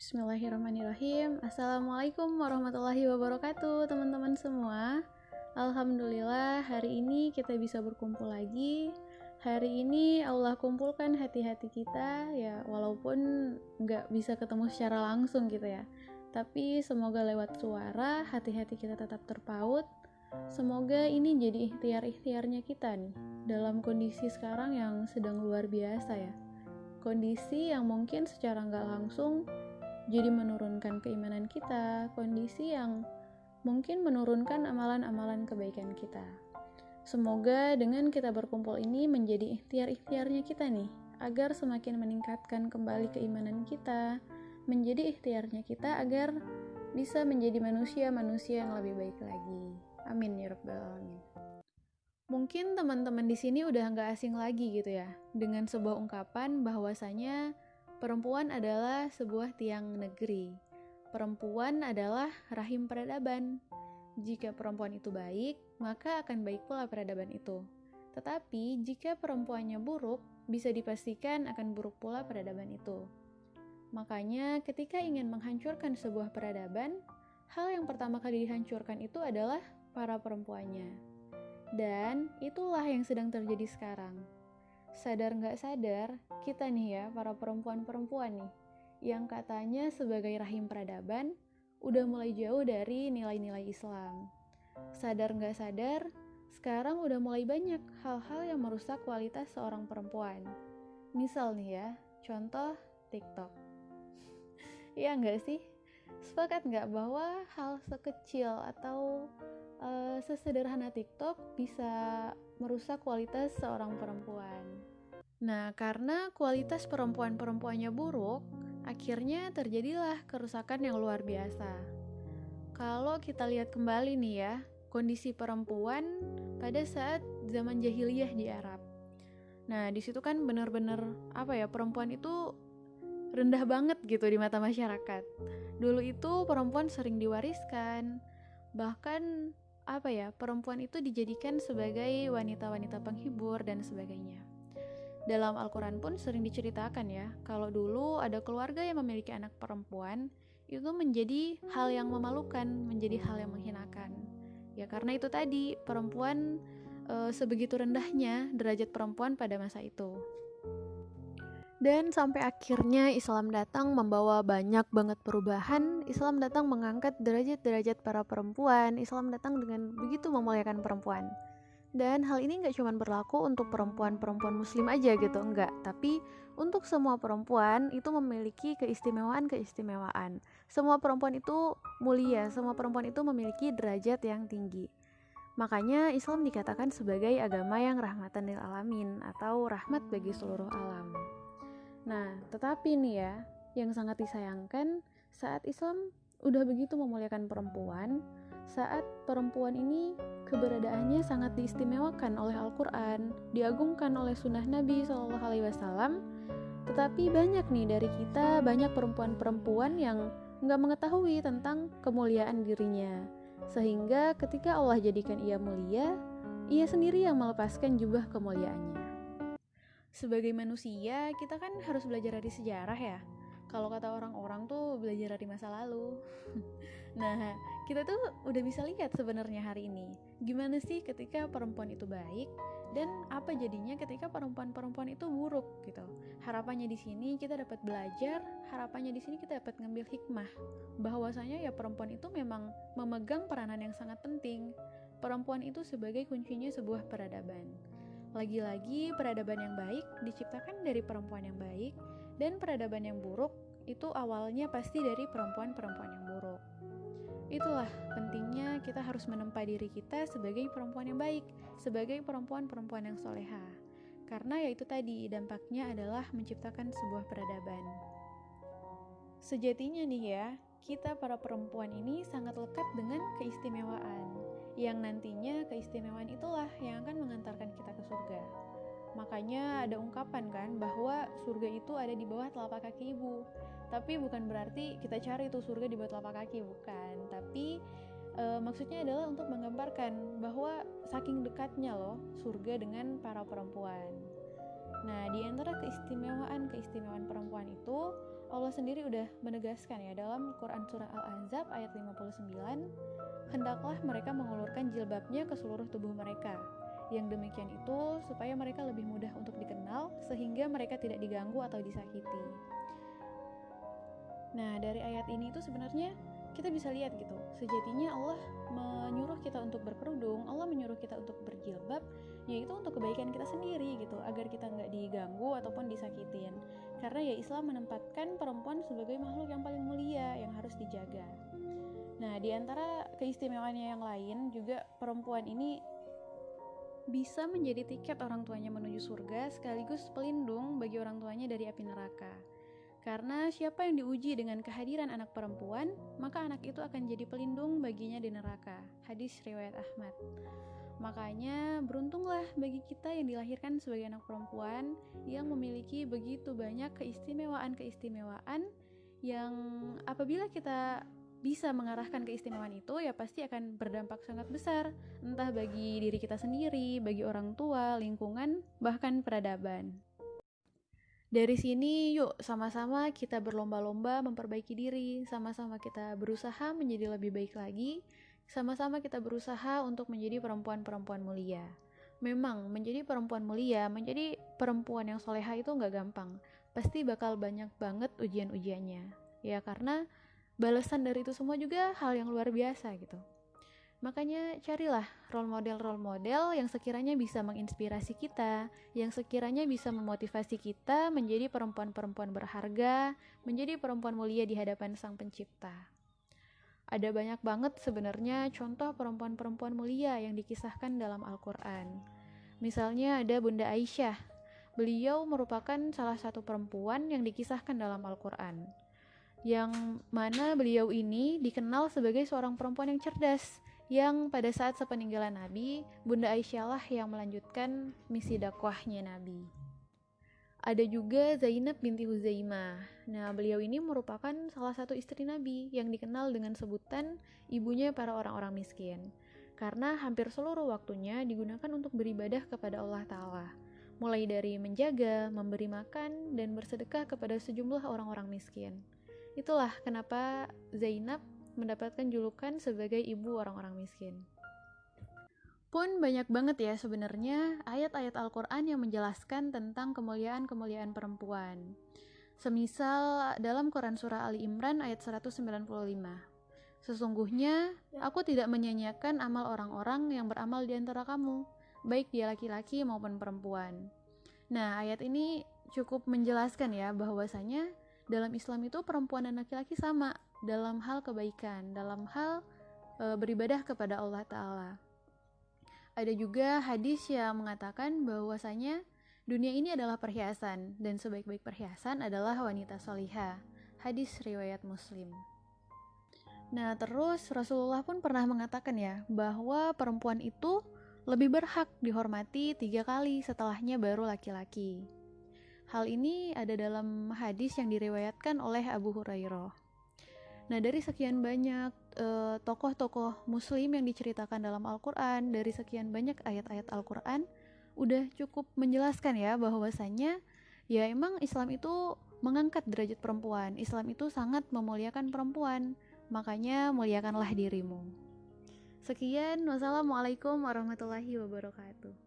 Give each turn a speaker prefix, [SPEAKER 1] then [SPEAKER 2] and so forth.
[SPEAKER 1] Bismillahirrahmanirrahim. Assalamualaikum warahmatullahi wabarakatuh, teman-teman semua. Alhamdulillah, hari ini kita bisa berkumpul lagi. Hari ini Allah kumpulkan hati-hati kita, ya walaupun nggak bisa ketemu secara langsung gitu ya. Tapi semoga lewat suara, hati-hati kita tetap terpaut. Semoga ini jadi ikhtiar-ikhtiarnya kita nih, dalam kondisi sekarang yang sedang luar biasa ya. Kondisi yang mungkin secara nggak langsung jadi menurunkan keimanan kita, kondisi yang mungkin menurunkan amalan-amalan kebaikan kita. Semoga dengan kita berkumpul ini menjadi ikhtiar-ikhtiarnya kita nih, agar semakin meningkatkan kembali keimanan kita, menjadi ikhtiarnya kita agar bisa menjadi manusia-manusia yang lebih baik lagi. Amin ya rabbal alamin. Mungkin teman-teman di sini udah nggak asing lagi gitu ya, dengan sebuah ungkapan bahwasanya perempuan adalah sebuah tiang negeri. Perempuan adalah rahim peradaban. Jika perempuan itu baik, maka akan baik pula peradaban itu. Tetapi jika perempuannya buruk, bisa dipastikan akan buruk pula peradaban itu. Makanya ketika ingin menghancurkan sebuah peradaban, hal yang pertama kali dihancurkan itu adalah para perempuannya. Dan itulah yang sedang terjadi sekarang. Sadar nggak sadar, kita nih ya, para perempuan-perempuan nih, yang katanya sebagai rahim peradaban, udah mulai jauh dari nilai-nilai Islam. Sadar nggak sadar, sekarang udah mulai banyak hal-hal yang merusak kualitas seorang perempuan. Misal nih ya, contoh TikTok. Iya nggak sih? Sepakat nggak bahwa hal sekecil atau sesederhana TikTok bisa merusak kualitas seorang perempuan. Nah, karena kualitas perempuan-perempuannya buruk, akhirnya terjadilah kerusakan yang luar biasa. Kalau kita lihat kembali nih ya, kondisi perempuan pada saat zaman jahiliyah di Arab. Nah, di situ kan benar-benar perempuan itu rendah banget gitu di mata masyarakat. Dulu itu perempuan sering diwariskan, bahkan perempuan itu dijadikan sebagai wanita-wanita penghibur dan sebagainya. Dalam Al-Quran pun sering diceritakan ya, kalau dulu ada keluarga yang memiliki anak perempuan, itu menjadi hal yang memalukan, menjadi hal yang menghinakan. Ya karena itu tadi, perempuan sebegitu rendahnya derajat perempuan pada masa itu. Dan sampai akhirnya Islam datang membawa banyak banget perubahan. Islam datang mengangkat derajat-derajat para perempuan. Islam datang dengan begitu memuliakan perempuan. Dan hal ini gak cuma berlaku untuk perempuan-perempuan muslim aja gitu, enggak. Tapi untuk semua perempuan itu memiliki keistimewaan-keistimewaan. Semua perempuan itu mulia, semua perempuan itu memiliki derajat yang tinggi. Makanya Islam dikatakan sebagai agama yang rahmatan lil alamin atau rahmat bagi seluruh alam. Nah, tetapi nih ya, yang sangat disayangkan saat Islam udah begitu memuliakan perempuan, saat perempuan ini keberadaannya sangat diistimewakan oleh Al-Quran, diagungkan oleh sunnah Nabi SAW, tetapi banyak nih dari kita, banyak perempuan-perempuan yang nggak mengetahui tentang kemuliaan dirinya. Sehingga ketika Allah jadikan ia mulia, ia sendiri yang melepaskan jubah kemuliaannya. Sebagai manusia, kita kan harus belajar dari sejarah ya. Kalau kata orang-orang tuh belajar dari masa lalu. Nah, kita tuh udah bisa lihat sebenarnya hari ini gimana sih ketika perempuan itu baik dan apa jadinya ketika perempuan-perempuan itu buruk gitu. Harapannya di sini kita dapat belajar, harapannya di sini kita dapat ngambil hikmah bahwasanya ya perempuan itu memang memegang peranan yang sangat penting. Perempuan itu sebagai kuncinya sebuah peradaban. Lagi-lagi peradaban yang baik diciptakan dari perempuan yang baik, dan peradaban yang buruk itu awalnya pasti dari perempuan-perempuan yang buruk. Itulah pentingnya kita harus menempa diri kita sebagai perempuan yang baik, sebagai perempuan-perempuan yang soleha. Karena ya itu tadi, dampaknya adalah menciptakan sebuah peradaban. Sejatinya nih ya, kita para perempuan ini sangat lekat dengan keistimewaan, yang nantinya keistimewaan itulah yang akan mengantarkan kita ke surga. Makanya ada ungkapan kan bahwa surga itu ada di bawah telapak kaki ibu. Tapi bukan berarti kita cari tuh surga di bawah telapak kaki, bukan. Tapi maksudnya adalah untuk menggambarkan bahwa saking dekatnya loh surga dengan para perempuan. Nah, di antara keistimewaan perempuan itu Allah sendiri udah menegaskan ya dalam Quran surah Al-Ahzab ayat 59, hendaklah mereka mengulurkan jilbabnya ke seluruh tubuh mereka. Yang demikian itu supaya mereka lebih mudah untuk dikenal sehingga mereka tidak diganggu atau disakiti. Nah, dari ayat ini itu sebenarnya kita bisa lihat gitu, sejatinya Allah menyuruh kita untuk berkerudung, Allah menyuruh kita untuk berjilbab, yaitu untuk kebaikan kita sendiri gitu, agar kita nggak diganggu ataupun disakitin. Karena ya Islam menempatkan perempuan sebagai makhluk yang paling mulia yang harus dijaga. Nah, di antara keistimewaannya yang lain juga perempuan ini bisa menjadi tiket orang tuanya menuju surga sekaligus pelindung bagi orang tuanya dari api neraka. Karena siapa yang diuji dengan kehadiran anak perempuan, maka anak itu akan jadi pelindung baginya di neraka. Hadis riwayat Ahmad. Makanya beruntunglah bagi kita yang dilahirkan sebagai anak perempuan yang memiliki begitu banyak keistimewaan-keistimewaan yang apabila kita bisa mengarahkan keistimewaan itu ya pasti akan berdampak sangat besar, entah bagi diri kita sendiri, bagi orang tua, lingkungan, bahkan peradaban. Dari sini yuk sama-sama kita berlomba-lomba memperbaiki diri, sama-sama kita berusaha menjadi lebih baik lagi, sama-sama kita berusaha untuk menjadi perempuan-perempuan mulia. Memang menjadi perempuan mulia, menjadi perempuan yang soleha itu gak gampang, pasti bakal banyak banget ujian-ujiannya. Ya karena balasan dari itu semua juga hal yang luar biasa gitu. Makanya carilah role model yang sekiranya bisa menginspirasi kita, yang sekiranya bisa memotivasi kita menjadi perempuan-perempuan berharga, menjadi perempuan mulia di hadapan Sang Pencipta. Ada banyak banget sebenarnya contoh perempuan-perempuan mulia yang dikisahkan dalam Al-Quran. Misalnya ada Bunda Aisyah. Beliau merupakan salah satu perempuan yang dikisahkan dalam Al-Quran, yang mana beliau ini dikenal sebagai seorang perempuan yang cerdas, yang pada saat sepeninggalan Nabi, Bunda Aisyah lah yang melanjutkan misi dakwahnya Nabi. Ada juga Zainab binti Huzaimah. Nah, beliau ini merupakan salah satu istri Nabi yang dikenal dengan sebutan ibunya para orang-orang miskin. Karena hampir seluruh waktunya digunakan untuk beribadah kepada Allah Ta'ala. Mulai dari menjaga, memberi makan, dan bersedekah kepada sejumlah orang-orang miskin. Itulah kenapa Zainab mendapatkan julukan sebagai ibu orang-orang miskin. Pun banyak banget ya sebenarnya ayat-ayat Al-Quran yang menjelaskan tentang kemuliaan-kemuliaan perempuan. Semisal dalam Quran Surah Ali Imran ayat 195. Sesungguhnya aku tidak menyanyiakan amal orang-orang yang beramal di antara kamu, baik dia laki-laki maupun perempuan. Nah, ayat ini cukup menjelaskan ya bahwasanya dalam Islam itu perempuan dan laki-laki sama dalam hal kebaikan, dalam hal beribadah kepada Allah Ta'ala. Ada juga hadis yang mengatakan bahwasanya dunia ini adalah perhiasan dan sebaik-baik perhiasan adalah wanita solihah. Hadis riwayat Muslim. Nah, terus Rasulullah pun pernah mengatakan ya bahwa perempuan itu lebih berhak dihormati 3 kali, setelahnya baru laki-laki. Hal ini ada dalam hadis yang diriwayatkan oleh Abu Hurairah. Nah, dari sekian banyak tokoh-tokoh muslim yang diceritakan dalam Al-Quran, dari sekian banyak ayat-ayat Al-Quran, udah cukup menjelaskan ya bahwasanya ya emang Islam itu mengangkat derajat perempuan, Islam itu sangat memuliakan perempuan, makanya muliakanlah dirimu. Sekian, wassalamualaikum warahmatullahi wabarakatuh.